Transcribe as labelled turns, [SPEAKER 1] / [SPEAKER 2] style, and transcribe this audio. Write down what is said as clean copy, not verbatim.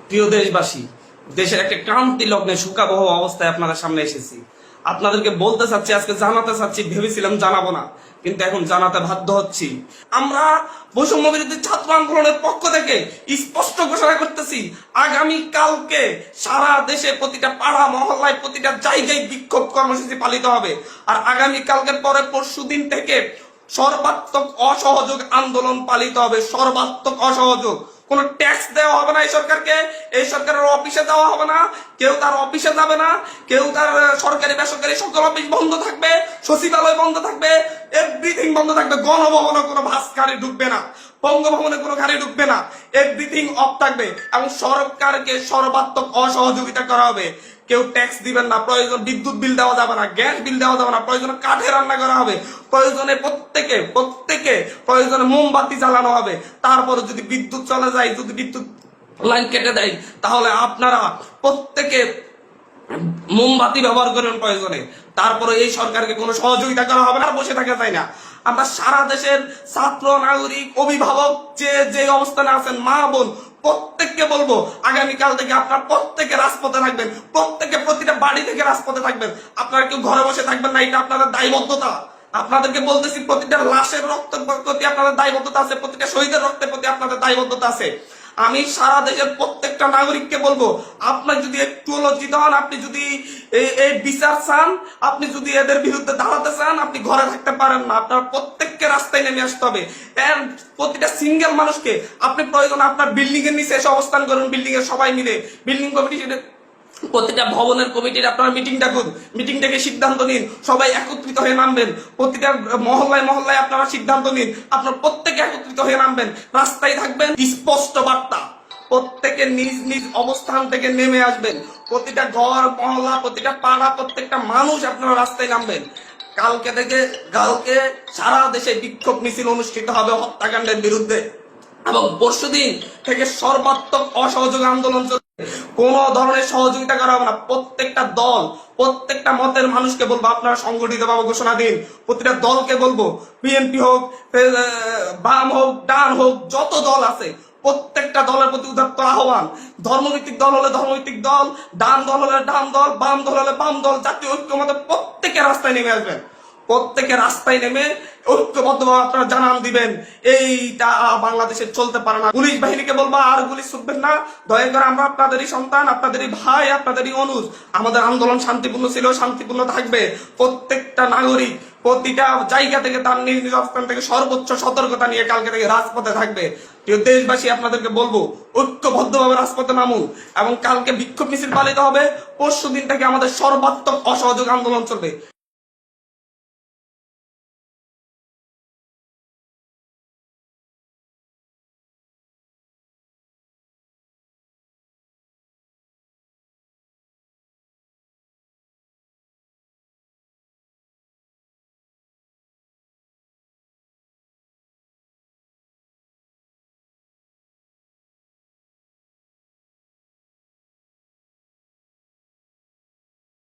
[SPEAKER 1] প্রিয় দেশবাসী, দেশের একটা ক্রান্তি লগ্নে শোকাবহ অবস্থায় আপনাদের সামনে এসেছি। আপনাদেরকে বলতে চাচ্ছি, আজকে জানাতে চাচ্ছি, ভেবেছিলাম জানাবো না, কিন্তু এখন জানাতে বাধ্য হচ্ছি। আমরা বৈষম্য বিরোধী ছাত্র আন্দোলনের পক্ষ থেকে স্পষ্ট ঘোষণা করতেছি, আগামী কালকে সারা দেশে প্রতিটা পাড়া মহল্লায় প্রতিটা জায়গায় বিক্ষোভ কর্মসূচি পালিত হবে। আর আগামী কালকের পরে পরশু দিন থেকে সর্বাত্মক অসহযোগ আন্দোলন পালিত হবে। সর্বাত্মক অসহযোগ, কোন ট্যাক্স দেওয়া হবে না এই সরকারকে, এই সরকারের অফিসে যাওয়া হবে না, কেউ তার অফিসে যাবে না, কেউ তার সরকারি বেসরকারি সকল অফিস বন্ধ থাকবে, সচিবালয় বন্ধ থাকবে, এভরিথিং বন্ধ থাকবে। গণভবনে কোনো বাস গাড়ি ঢুকবে না, বঙ্গভবনে কোনো গাড়ি ঢুকবে না, এভরিথিং অফ থাকবে। এবং সরকারকে সর্বাত্মক অসহযোগিতা করা হবে। কেউ ট্যাক্স দিবেন না, প্রয়োজন বিদ্যুৎ বিল দেওয়া যাবে না, গ্যাস বিল দেওয়া যাবে না, প্রয়োজনে কাঠে রান্না করা হবে, প্রয়োজনে প্রত্যেকে প্রয়োজনে মোমবাতি জ্বালানো হবে। তারপরে যদি বিদ্যুৎ চলে যায়, যদি বিদ্যুৎ লাইন কেটে দেয়, তাহলে আপনারা প্রত্যেকে মোমবাতি ব্যবহার করেন প্রয়োজনে। তারপরে এই সরকারকে কোনো সহযোগিতা করা হবে না, বসে থাকা যায় না। আমরা সারা দেশের ছাত্র, নাগরিক, অভিভাবক যে অবস্থানে আছেন, মা বোন, প্রত্যেককে বলবো, আগামীকাল থেকে আপনারা প্রত্যেকে রাজপথে থাকবেন, প্রত্যেকে প্রতিটা বাড়ি থেকে রাজপথে থাকবেন। আপনারা কেউ ঘরে বসে থাকবেন না, এটা আপনাদের দায়বদ্ধতা। আপনাদেরকে বলতেছি, প্রতিটা লাশের রক্তের প্রতি আপনাদের দায়বদ্ধতা আছে, প্রতিটা শহীদের রক্তের প্রতি আপনাদের দায়বদ্ধতা আছে। আমি সারা দেশের প্রত্যেকটা নাগরিককে বলবো, আপনার যদি একটু লজ্জিত হন, আপনি যদি এই বিচার চান, আপনি যদি এদের বিরুদ্ধে দাঁড়াতে চান, আপনি ঘরে থাকতে পারেন না, আপনার প্রত্যেককে রাস্তায় নেমে আসতে হবে। প্রতিটা সিঙ্গেল মানুষকে আপনি প্রয়োজন আপনার বিল্ডিং এর নিচে এসে অবস্থান করুন, বিল্ডিং এর সবাই মিলে, বিল্ডিং কমিটি, প্রতিটা ভবনের কমিটির আপনারা মিটিং ডাকুন, মিটিং ডেকে সিদ্ধান্ত নিন, সবাই একত্রিত হয়ে নামবেন। প্রতিটা মহল্লায় মহল্লায় আপনারা সিদ্ধান্ত নিন, আপনারা প্রত্যেকে একত্রিত হয়ে নামবেন, রাস্তায় থাকবেন। স্পষ্ট বার্তা, প্রত্যেকে নিজ নিজ অবস্থান থেকে নেমে আসবেন। প্রতিটা ঘর মহল্লা, প্রতিটা পাড়া, প্রত্যেকটা মানুষ আপনারা রাস্তায় নামবেন। কালকে সারা দেশে বিক্ষোভ মিছিল অনুষ্ঠিত হবে হত্যাকাণ্ডের বিরুদ্ধে। এবং পরশুদিন থেকে সর্বাত্মক অসহযোগ আন্দোলন চলবে। কোন ধরনের সহযোগিতা করা হবে না। প্রত্যেকটা দল, প্রত্যেকটা মতের মানুষকে বলবো, আপনারা সংগঠিত ভাবে ঘোষণা দিন। প্রতিটা দলকে বলবো, বিএনপি হোক, বাম হোক, ডান হোক, যত দল আছে প্রত্যেকটা দলের প্রতি উদাত্ত আহ্বান। ধর্মভিত্তিক দল হলে ধর্মভিত্তিক দল, ডান দল হলে ডান দল, বাম দল হলে বাম দল, জাতীয় ঐক্যমতে প্রত্যেকে রাস্তায় নেমে আসবেন। প্রত্যেকে রাস্তায় নেমে ঐক্যবদ্ধভাবে আপনারা জানান দিবেন, এইটা বাংলাদেশে চলতে পারে না। পুলিশ বাহিনীকে বলবো, আর গুলি ছুটবেন না, দয়া করে। আমরা আপনাদেরই সন্তান, আপনাদেরই ভাই, আপনাদেরই অনুজ। আমাদের আন্দোলন শান্তিপূর্ণ ছিল, শান্তিপূর্ণ থাকবে। প্রত্যেকটা নাগরিক প্রতিটা জায়গা থেকে তার নিজ নিজ অবস্থান থেকে সর্বোচ্চ সতর্কতা নিয়ে কালকে থেকে রাজপথে থাকবে। প্রিয় দেশবাসী, আপনাদেরকে বলবো, ঐক্যবদ্ধভাবে রাজপথে নামুন। এবং কালকে বিক্ষোভ মিছিল পালিত হবে। পরশু দিন থেকে আমাদের সর্বাত্মক অসহযোগ আন্দোলন চলবে।